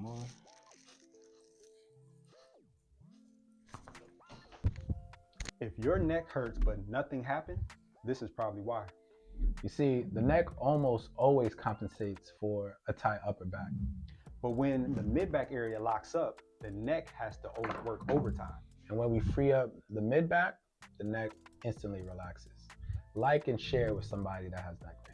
more. If your neck hurts but nothing happened, this is probably why. You see, the neck almost always compensates for a tight upper back. But when the mid-back area locks up, the neck has to work overtime. And when we free up the mid back, the neck instantly relaxes. Like and share with somebody that has neck pain.